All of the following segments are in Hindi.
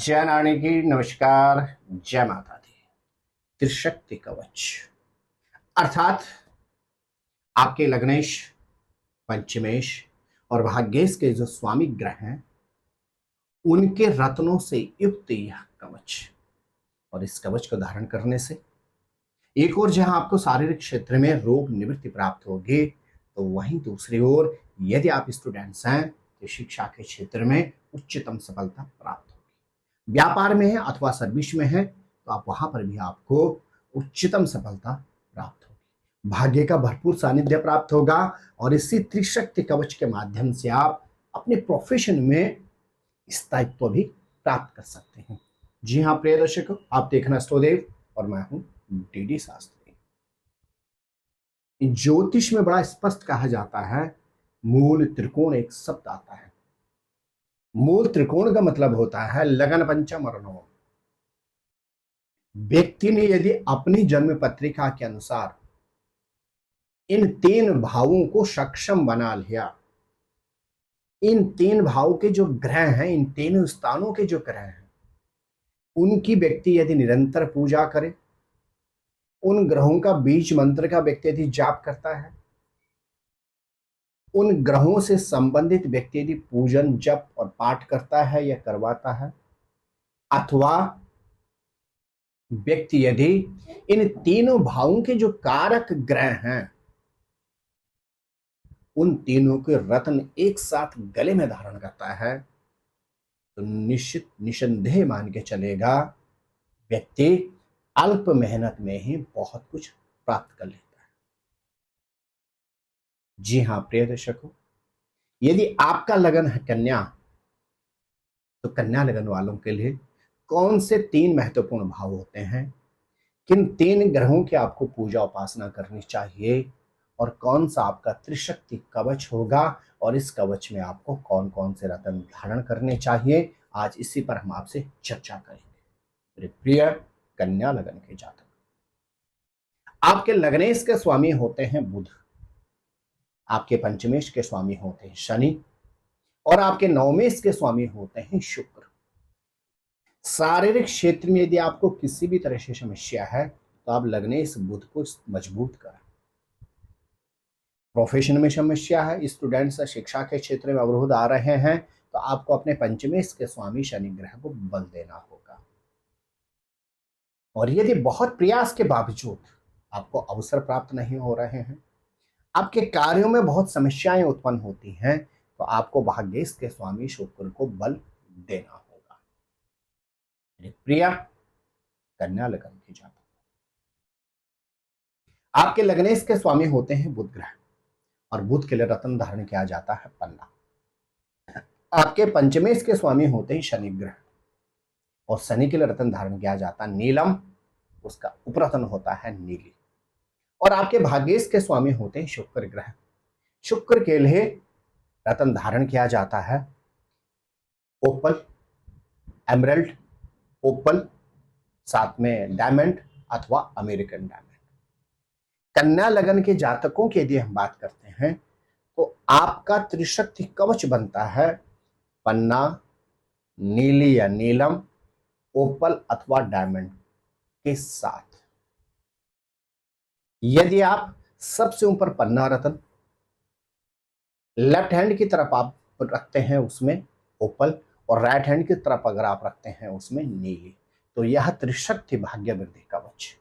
जय नारायण की नमस्कार। जय माता दी। त्रिशक्ति कवच अर्थात आपके लग्नेश, पंचमेश और भाग्येश के जो स्वामी ग्रह हैं उनके रत्नों से युक्त यह कवच, और इस कवच को धारण करने से एक ओर जहां आपको शारीरिक क्षेत्र में रोग निवृत्ति प्राप्त होगी, तो वहीं दूसरी ओर यदि आप स्टूडेंट्स हैं तो शिक्षा के क्षेत्र में उच्चतम सफलता प्राप्त होगी। व्यापार में है अथवा सर्विस में है तो आप वहां पर भी आपको उच्चतम सफलता प्राप्त होगी। भाग्य का भरपूर सानिध्य प्राप्त होगा और इसी त्रिशक्ति कवच के माध्यम से आप अपने प्रोफेशन में स्थायित्व भी प्राप्त कर सकते हैं। जी हाँ प्रिय दर्शकों, आप देखना स्टोदेव और मैं हूं डीडी शास्त्री। ज्योतिष में बड़ा स्पष्ट कहा जाता है, मूल त्रिकोण एक शब्द आता है। मूल त्रिकोण का मतलब होता है लगन पंचम और नवम। व्यक्ति ने यदि अपनी जन्म पत्रिका के अनुसार इन तीन भावों को सक्षम बना लिया, इन तीन भाव के जो ग्रह हैं, इन तीनों स्थानों के जो ग्रह हैं, उनकी व्यक्ति यदि निरंतर पूजा करे, उन ग्रहों का बीज मंत्र का व्यक्ति यदि जाप करता है, उन ग्रहों से संबंधित व्यक्ति यदि पूजन जप और पाठ करता है या करवाता है, अथवा व्यक्ति यदि इन तीनों भावों के जो कारक ग्रह हैं उन तीनों के रत्न एक साथ गले में धारण करता है, तो निश्चित निसंदेह मान के चलेगा व्यक्ति अल्प मेहनत में ही बहुत कुछ प्राप्त कर लेता है। जी हां प्रिय दर्शकों, यदि आपका लगन है कन्या, तो कन्या लगन वालों के लिए कौन से तीन महत्वपूर्ण भाव होते हैं, किन तीन ग्रहों की आपको पूजा उपासना करनी चाहिए, और कौन सा आपका त्रिशक्ति कवच होगा, और इस कवच में आपको कौन कौन से रत्न धारण करने चाहिए, आज इसी पर हम आपसे चर्चा करेंगे। मेरे प्रिय कन्या लगन के जातक, आपके लग्नेश के स्वामी होते हैं बुध, आपके पंचमेश के स्वामी होते हैं शनि, और आपके नवमेश के स्वामी होते हैं शुक्र। शारीरिक क्षेत्र में यदि आपको किसी भी तरह से समस्या है तो आप लग्नेश बुध को मजबूत करें। प्रोफेशन में समस्या है, स्टूडेंट्स शिक्षा के क्षेत्र में अवरोध आ रहे हैं, तो आपको अपने पंचमेश के स्वामी शनि ग्रह को बल देना होगा। और यदि बहुत प्रयास के बावजूद आपको अवसर प्राप्त नहीं हो रहे हैं, आपके कार्यों में बहुत समस्याएं उत्पन्न होती हैं, तो आपको भाग्येश के स्वामी शुक्र को बल देना होगा। मेरे प्रिय कन्या लगन की जातक, आपके लग्नेश के स्वामी होते हैं बुध ग्रह, और बुध के लिए रत्न धारण किया जाता है पन्ना। आपके पंचमेश के स्वामी होते हैं शनि ग्रह, और शनि के लिए रत्न धारण किया जाता है नीलम, उसका उपरत्न होता है नीली। और आपके भाग्येश के स्वामी होते हैं शुक्र ग्रह, शुक्र के लिए रत्न धारण किया जाता है ओपल, एमरल्ड, ओपल, साथ में डायमंड अथवा अमेरिकन डायमंड। कन्या लगन के जातकों की यदि हम बात करते हैं तो आपका त्रिशक्ति कवच बनता है पन्ना, नीली या नीलम, ओपल अथवा डायमंड के साथ। यदि आप सबसे ऊपर पन्ना रत्न, लेफ्ट हैंड की तरफ आप रखते हैं उसमें ओपल, और राइट हैंड की तरफ अगर आप रखते हैं उसमें नीली, तो यह त्रिशक्ति भाग्य वृद्धि कवच,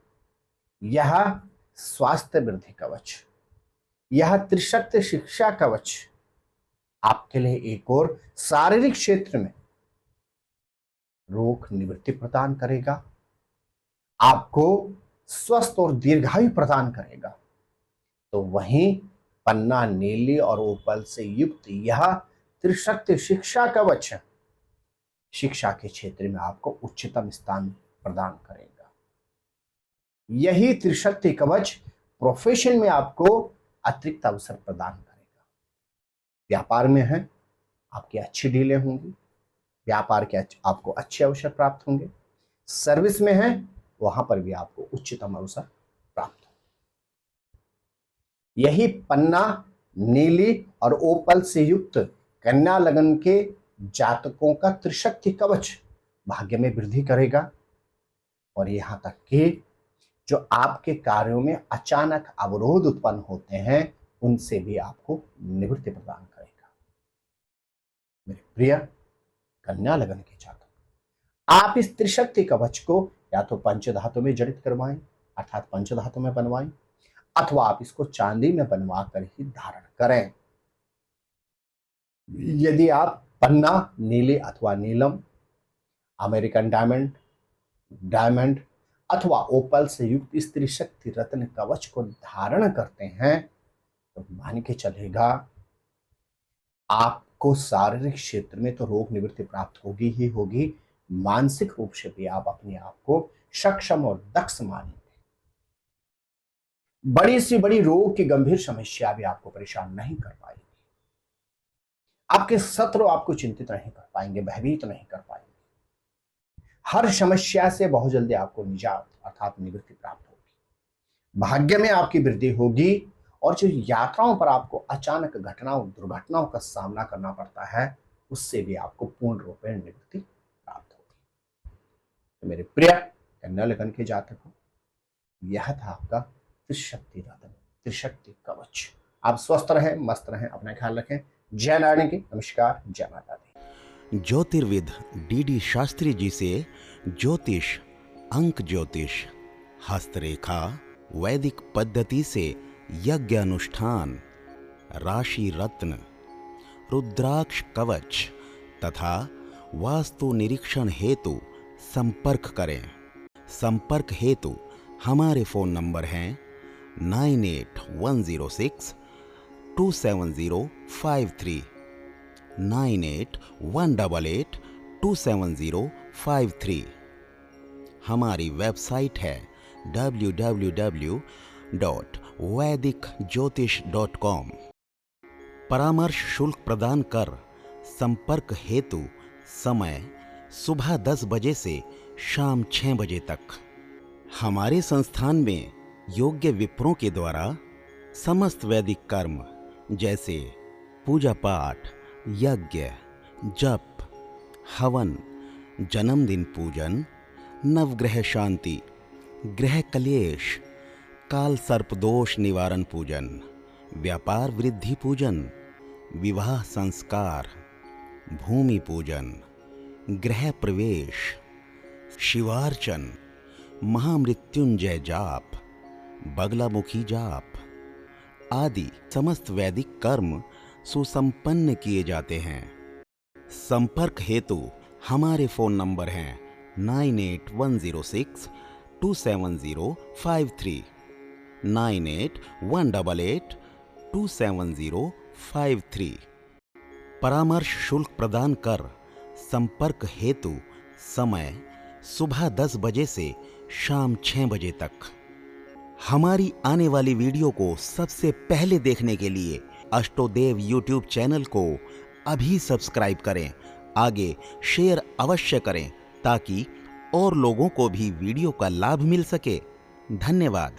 यह स्वास्थ्य वृद्धि कवच, यह त्रिशक्ति शिक्षा कवच आपके लिए एक और शारीरिक क्षेत्र में रोग निवृत्ति प्रदान करेगा, आपको स्वस्थ और दीर्घायु प्रदान करेगा। तो वहीं पन्ना, नीली और ओपल से युक्त यह त्रिशक्ति शिक्षा कवच शिक्षा के क्षेत्र में आपको उच्चतम स्थान प्रदान करेगा। यही त्रिशक्ति कवच प्रोफेशन में आपको अतिरिक्त अवसर प्रदान करेगा। व्यापार में है आपकी अच्छी डीलें होंगी, व्यापार के आपको अच्छे अवसर प्राप्त होंगे। सर्विस में है वहां पर भी आपको उच्चतम अवसर प्राप्त होंगे। यही पन्ना, नीली और ओपल से युक्त कन्या लगन के जातकों का त्रिशक्ति कवच भाग्य में वृद्धि करेगा और यहाँ तक कि जो आपके कार्यों में अचानक अवरोध उत्पन्न होते हैं उनसे भी आपको निवृत्ति प्रदान करेगा। मेरे प्रिय कन्या लगन के जातक, आप इस त्रिशक्ति कवच को या तो पंचधातु में जड़ित करवाएं अर्थात पंचधातु में बनवाएं, अथवा आप इसको चांदी में बनवा कर ही धारण करें। यदि आप पन्ना, नीली अथवा नीलम, अमेरिकन डायमंड अथवा ओपल से युक्त इस त्रिशक्ति रत्न कवच को धारण करते हैं तो मान के चलेगा आपको शारीरिक क्षेत्र में तो रोग निवृत्ति प्राप्त होगी ही होगी, मानसिक रूप से भी आप अपने आप को सक्षम और दक्ष मानेंगे। बड़ी सी बड़ी रोग की गंभीर समस्या भी आपको परेशान नहीं कर पाएगी। आपके शत्रु आपको चिंतित नहीं कर पाएंगे, भयभीत नहीं कर पाएंगे। हर समस्या से बहुत जल्दी आपको निजात अर्थात निवृत्ति प्राप्त होगी। भाग्य में आपकी वृद्धि होगी और जो यात्राओं पर आपको अचानक घटनाओं दुर्घटनाओं का सामना करना पड़ता है उससे भी आपको पूर्ण रूप में निवृत्ति प्राप्त होगी। तो मेरे प्रिय कन्या लगन के जातकों, यह था आपका त्रिशक्ति रत्न, त्रिशक्ति कवच। आप स्वस्थ रहें, मस्त रहें, अपना ख्याल रखें। जय नारायण की नमस्कार, जय माता दी। ज्योतिर्विद डी शास्त्री जी से ज्योतिष, अंक ज्योतिष, हस्तरेखा, वैदिक पद्धति से यज्ञ अनुष्ठान, राशि रत्न, रुद्राक्ष कवच तथा वास्तु निरीक्षण हेतु संपर्क करें। संपर्क हेतु हमारे फोन नंबर हैं 9810627053, 9818827053। हमारी वेबसाइट है www.vedicjyotish.com। परामर्श शुल्क प्रदान कर संपर्क हेतु समय सुबह 10 बजे से शाम 6 बजे तक। हमारे संस्थान में योग्य विप्रों के द्वारा समस्त वैदिक कर्म जैसे पूजा पाठ, यज्ञ, जप, हवन, जन्मदिन पूजन, नवग्रह शांति, ग्रह कलेश, काल सर्पदोष निवारण पूजन, व्यापार वृद्धि पूजन, विवाह संस्कार, भूमि पूजन, गृह प्रवेश, शिवार्चन, महामृत्युंजय जाप, बगलामुखी जाप आदि समस्त वैदिक कर्म सुसंपन्न किए जाते हैं। संपर्क हेतु हमारे फोन नंबर हैं 9810627053, 9818827053। परामर्श शुल्क प्रदान कर संपर्क हेतु समय सुबह 10 बजे से शाम 6 बजे तक। हमारी आने वाली वीडियो को सबसे पहले देखने के लिए अष्टोदेव यूट्यूब चैनल को अभी सब्सक्राइब करें। आगे शेयर अवश्य करें ताकि और लोगों को भी वीडियो का लाभ मिल सके। धन्यवाद।